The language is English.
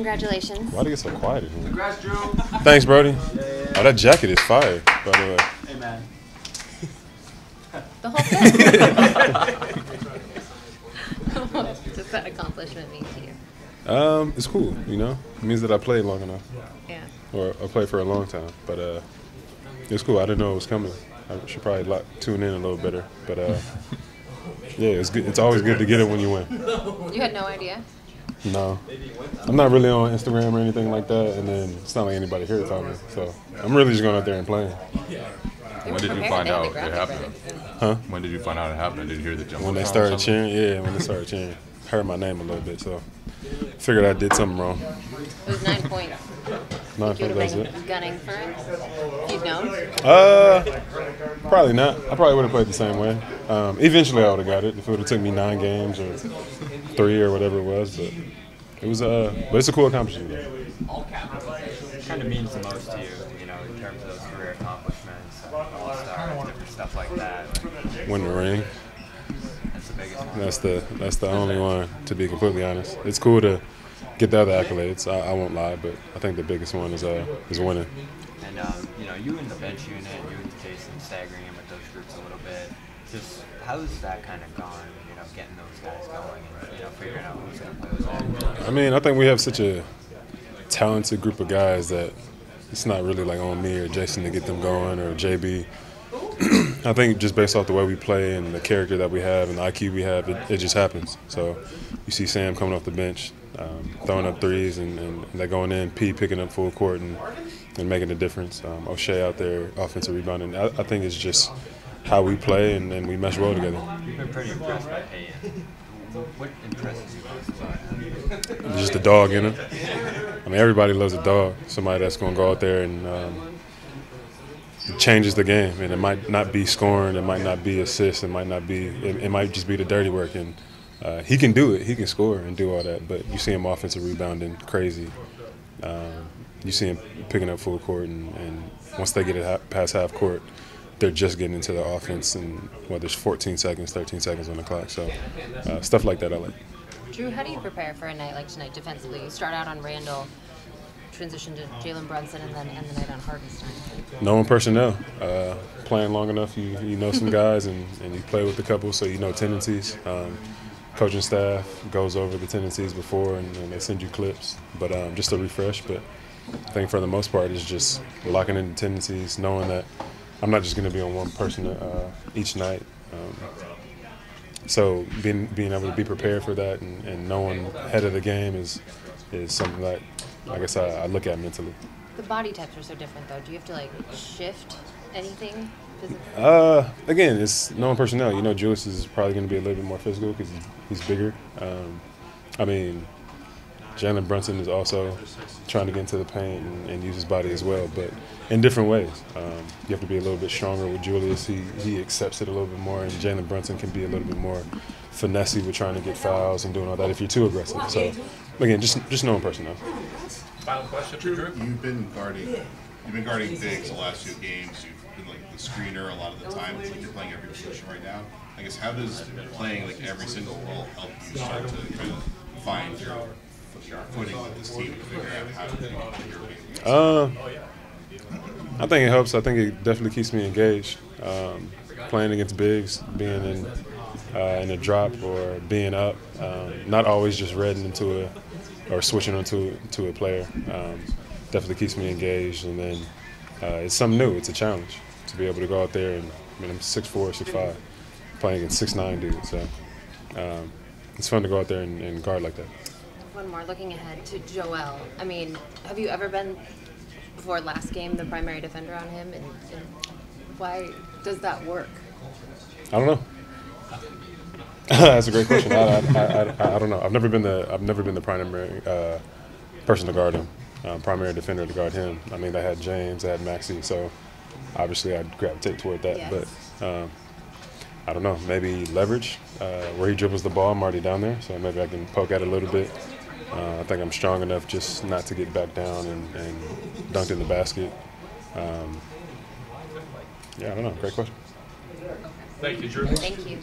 Congratulations. Why'd it get so quiet in here? Congrats, Jrue. Thanks, Brody. Oh, that jacket is fire, by the way. Hey, man. The whole thing. What's that accomplishment mean to you? It's cool, you know? It means that I played long enough. Yeah. Or I played for a long time. But it's cool. I didn't know it was coming. I should probably tune in a little better. But yeah, it's good. It's always good to get it when you win. You had no idea? No. I'm not really on Instagram or anything like that, and then it's not like anybody here told me. So I'm really just going out there and playing. When did you find out it happened? Huh? When did you find out it happened? Did you hear the jump? When they started cheering, yeah, when they started cheering. Heard my name a little bit, so figured I did something wrong. It was 9 points. 9 You would points, have that's been it. gunning for it if you'd known? Probably not. I probably would have played the same way. Eventually, I would have got it if it would have took me 9 games or 3 or whatever it was. But it was but it's a cool accomplishment. What kind of means the most to you, you know, in terms of those career accomplishments, All-Stars, different stuff like that? Win the ring. That's the biggest one. That's the only one, to be completely honest. It's cool to get the other accolades. I won't lie, but I think the biggest one is winning. And you know, you in the bench unit, you and Jason staggering in with those groups a little bit. Just how's that kind of gone? You know, getting those guys going and figuring out who's going to play with that. I mean, I think we have such a talented group of guys that it's not really like on me or Jason to get them going or JB. I think just based off the way we play and the character that we have and the IQ we have, it just happens. So you see Sam coming off the bench, throwing up threes and they're going in, P picking up full court and making a difference. O'Shea out there, offensive rebounding. I think it's just how we play and we mesh well together. You've been pretty impressed by Payton. What impresses you most about him? Just the dog in him. I mean, everybody loves a dog. Somebody that's going to go out there and changes the game. And it might not be scoring, it might not be assists, it might just be the dirty work. And he can do it. He can score and do all that. But you see him offensive rebounding crazy. You see him picking up full court, and once they get it past half court, they're just getting into the offense, and there's 14 seconds, 13 seconds on the clock. So stuff like that I like. Jrue, how do you prepare for a night like tonight defensively? You start out on Randall, transition to Jalen Brunson, and then end the night on Hartenstein. Knowing personnel, playing long enough, you know some guys, and you play with a couple, so you know tendencies. Coaching staff goes over the tendencies before, and they send you clips, but just a refresh. But I think for the most part, it's just locking in the tendencies, knowing that I'm not just going to be on one person each night. So being able to be prepared for that and knowing ahead of the game is something that I guess I look at mentally. The body types are so different, though. Do you have to shift anything physically? Again, it's knowing personnel. You know, Julius is probably going to be a little bit more physical because he's bigger. I mean, Jalen Brunson is also trying to get into the paint and use his body as well, but in different ways. You have to be a little bit stronger with Julius. He accepts it a little bit more, and Jalen Brunson can be a little bit more finessey with trying to get fouls and doing all that if you're too aggressive. So, again, just knowing personnel. Final question for Jrue. You've been guarding bigs the last few games. You've been like the screener a lot of the time. It's like you're playing every position right now. I guess how does playing like every single role help you start to kind of find your footing with this team and figure out how to do your game? I think it helps. I think it definitely keeps me engaged. Playing against bigs, being in a drop or being up, not always just reading into or switching onto a player. Definitely keeps me engaged, and then it's something new. It's a challenge to be able to go out there and I'm 6'4", 6'5", playing against 6'9" dudes. So it's fun to go out there and guard like that. One more, looking ahead to Joel. I mean, have you ever been, before last game, the primary defender on him? And why does that work? I don't know. That's a great question. I don't know. I've never been the primary person to guard him, primary defender to guard him. I mean, they had James, they had Maxey, so obviously I'd gravitate toward that. Yes. But I don't know. Maybe leverage where he dribbles the ball. I'm already down there, so maybe I can poke at it a little bit. I think I'm strong enough just not to get back down and dunked in the basket. Yeah, I don't know. Great question. Thank you, Jrue. Thank you.